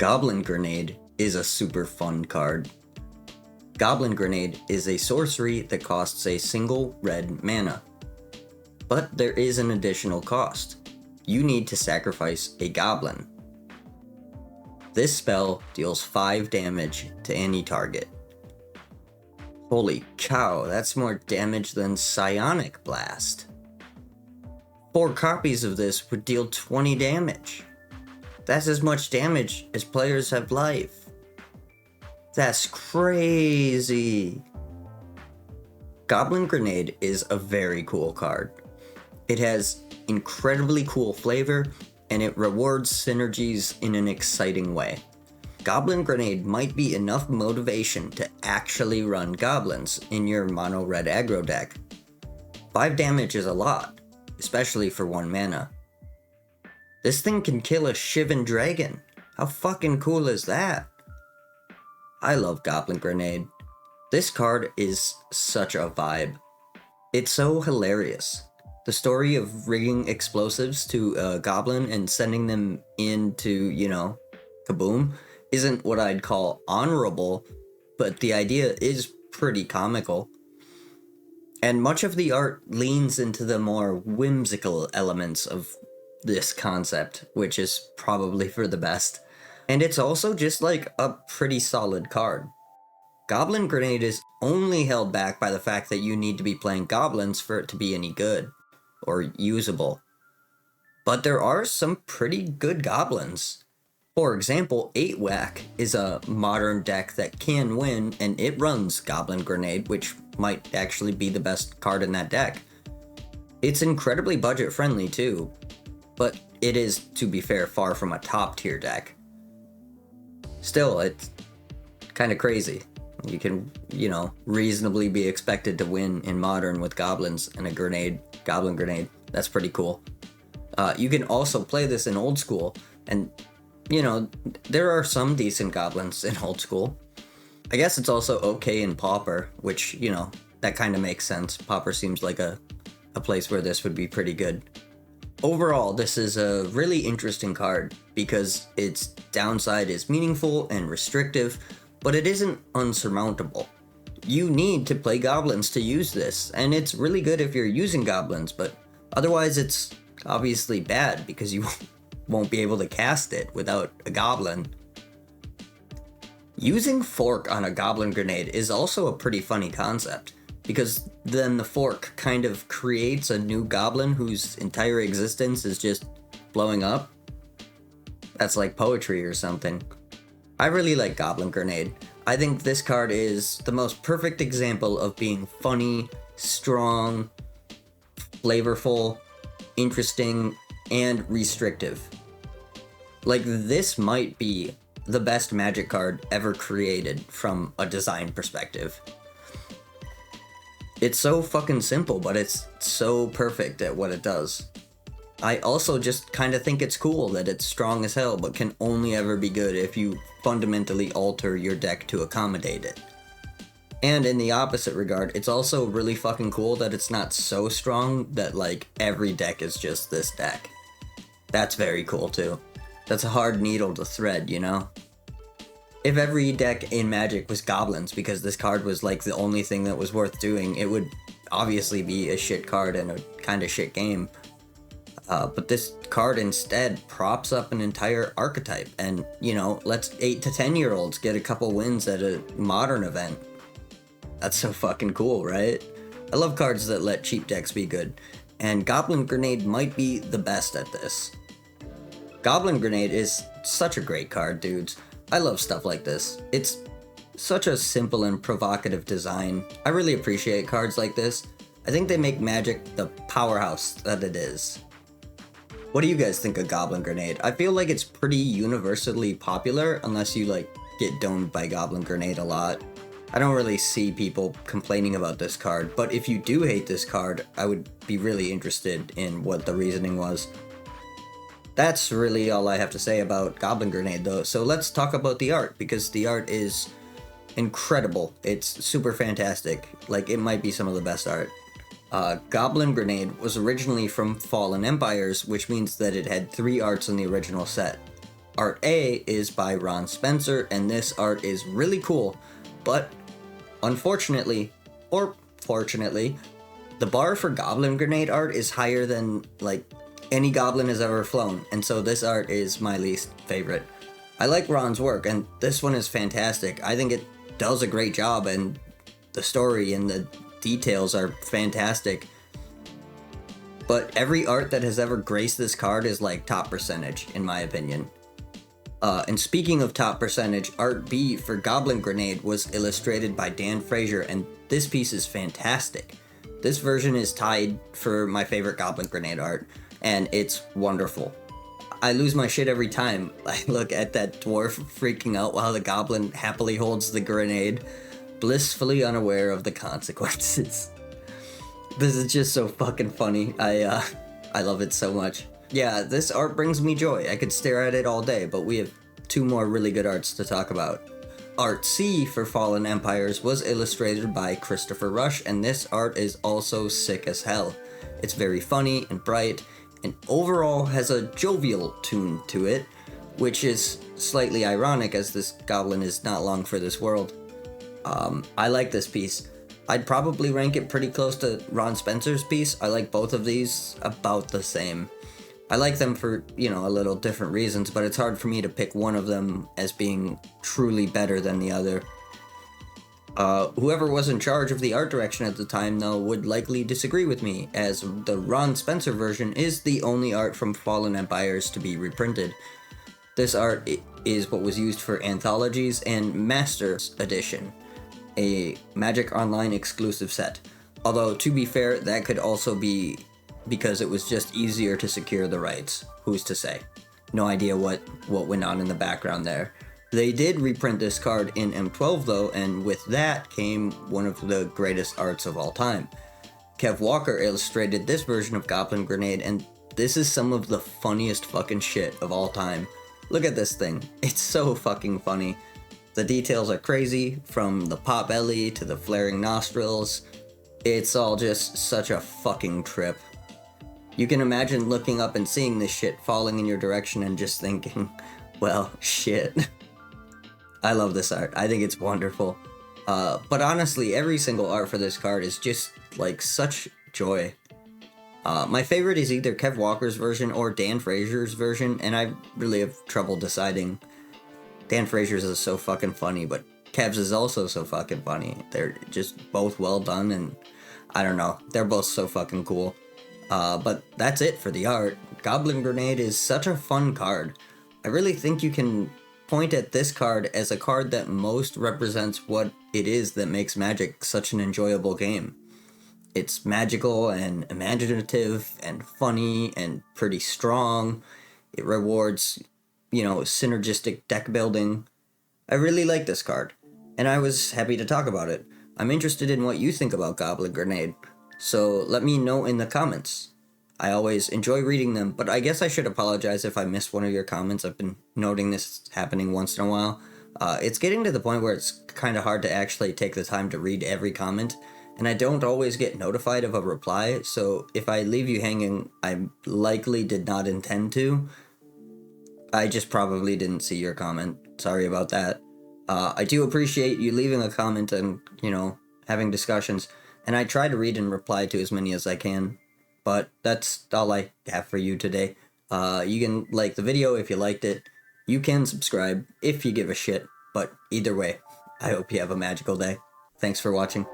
Goblin Grenade is a super fun card. Goblin Grenade is a sorcery that costs a single red mana. But there is an additional cost. You need to sacrifice a goblin. This spell deals 5 damage to any target. Holy cow, that's more damage than Psionic Blast. 4 copies of this would deal 20 damage. That's as much damage as players have life. That's crazy. Goblin Grenade is a very cool card. It has incredibly cool flavor, and it rewards synergies in an exciting way. Goblin Grenade might be enough motivation to actually run goblins in your mono red aggro deck. 5 damage is a lot, especially for 1 mana. This thing can kill a Shivan dragon. How fucking cool is that? I love Goblin Grenade. This card is such a vibe. It's so hilarious. The story of rigging explosives to a goblin and sending them into, kaboom, isn't what I'd call honorable, but the idea is pretty comical. And much of the art leans into the more whimsical elements of this concept, which is probably for the best. And it's also just like a pretty solid card. Goblin Grenade is only held back by the fact that you need to be playing goblins for it to be any good, or usable. But there are some pretty good goblins. For example, 8-Whack is a modern deck that can win, and it runs Goblin Grenade, which might actually be the best card in that deck. It's incredibly budget friendly too, but it is, to be fair, far from a top tier deck. Still, it's kind of crazy. You can, reasonably be expected to win in Modern with goblins and a Goblin Grenade. That's pretty cool. You can also play this in Old School, and, there are some decent goblins in Old School. I guess it's also okay in Pauper, which, that kind of makes sense. Pauper seems like a place where this would be pretty good. Overall, this is a really interesting card because its downside is meaningful and restrictive, but it isn't unsurmountable. You need to play goblins to use this, and it's really good if you're using goblins, but otherwise it's obviously bad because you won't be able to cast it without a goblin. Using Fork on a Goblin Grenade is also a pretty funny concept, because then the fork kind of creates a new goblin whose entire existence is just blowing up. That's like poetry or something. I really like Goblin Grenade. I think this card is the most perfect example of being funny, strong, flavorful, interesting, and restrictive. Like, this might be the best Magic card ever created from a design perspective. It's so fucking simple, but it's so perfect at what it does. I also just kind of think it's cool that it's strong as hell, but can only ever be good if you fundamentally alter your deck to accommodate it. And in the opposite regard, it's also really fucking cool that it's not so strong that, every deck is just this deck. That's very cool, too. That's a hard needle to thread, If every deck in Magic was goblins because this card was the only thing that was worth doing, it would obviously be a shit card and a kind of shit game. But this card instead props up an entire archetype and, lets 8 to 10 year olds get a couple wins at a Modern event. That's so fucking cool, right? I love cards that let cheap decks be good, and Goblin Grenade might be the best at this. Goblin Grenade is such a great card, dudes. I love stuff like this. It's such a simple and provocative design. I really appreciate cards like this. I think they make Magic the powerhouse that it is. What do you guys think of Goblin Grenade? I feel like it's pretty universally popular unless you get domed by Goblin Grenade a lot. I don't really see people complaining about this card, but if you do hate this card, I would be really interested in what the reasoning was. That's really all I have to say about Goblin Grenade, though, so let's talk about the art, because the art is incredible. It's super fantastic. It might be some of the best art. Goblin Grenade was originally from Fallen Empires, which means that it had 3 arts in the original set. Art A is by Ron Spencer, and this art is really cool, but unfortunately, or fortunately, the bar for Goblin Grenade art is higher than, like, any goblin has ever flown, and so this art is my least favorite. I like Ron's work, and this one is fantastic. I think it does a great job, and the story and the details are fantastic. But every art that has ever graced this card is like top percentage, in my opinion. And speaking of top percentage, Art B for Goblin Grenade was illustrated by Dan Frazier, and this piece is fantastic. This version is tied for my favorite Goblin Grenade art, and it's wonderful. I lose my shit every time I look at that dwarf freaking out while the goblin happily holds the grenade, blissfully unaware of the consequences. This is just so fucking funny. I love it so much. Yeah, this art brings me joy. I could stare at it all day, but we have two more really good arts to talk about. Art C for Fallen Empires was illustrated by Christopher Rush, and this art is also sick as hell. It's very funny and bright, and overall has a jovial tune to it, which is slightly ironic as this goblin is not long for this world. I like this piece. I'd probably rank it pretty close to Ron Spencer's piece. I like both of these about the same. I like them for, a little different reasons, but it's hard for me to pick one of them as being truly better than the other. Whoever was in charge of the art direction at the time, though, would likely disagree with me, as the Ron Spencer version is the only art from Fallen Empires to be reprinted. This art is what was used for Anthologies and Masters Edition, a Magic Online exclusive set. Although, to be fair, that could also be because it was just easier to secure the rights. Who's to say? No idea what went on in the background there. They did reprint this card in M12 though, and with that came one of the greatest arts of all time. Kev Walker illustrated this version of Goblin Grenade, and this is some of the funniest fucking shit of all time. Look at this thing. It's so fucking funny. The details are crazy, from the pot belly to the flaring nostrils. It's all just such a fucking trip. You can imagine looking up and seeing this shit falling in your direction and just thinking, well, shit. I love this art. I think it's wonderful. But honestly, every single art for this card is just, like, such joy. My favorite is either Kev Walker's version or Dan Frazier's version, and I really have trouble deciding. Dan Frazier's is so fucking funny, but Kev's is also so fucking funny. They're just both well done, and I don't know. They're both so fucking cool. But that's it for the art. Goblin Grenade is such a fun card. I really think you can point at this card as a card that most represents what it is that makes Magic such an enjoyable game. It's magical and imaginative and funny and pretty strong. It rewards, synergistic deck building. I really like this card, and I was happy to talk about it. I'm interested in what you think about Goblin Grenade, so let me know in the comments. I always enjoy reading them, but I guess I should apologize if I missed one of your comments. I've been noting this happening once in a while. It's getting to the point where it's kind of hard to actually take the time to read every comment, and I don't always get notified of a reply, so if I leave you hanging, I likely did not intend to. I just probably didn't see your comment. Sorry about that. I do appreciate you leaving a comment and, having discussions, and I try to read and reply to as many as I can, but that's all I have for you today. You can like the video if you liked it. You can subscribe if you give a shit, but either way, I hope you have a magical day. Thanks for watching.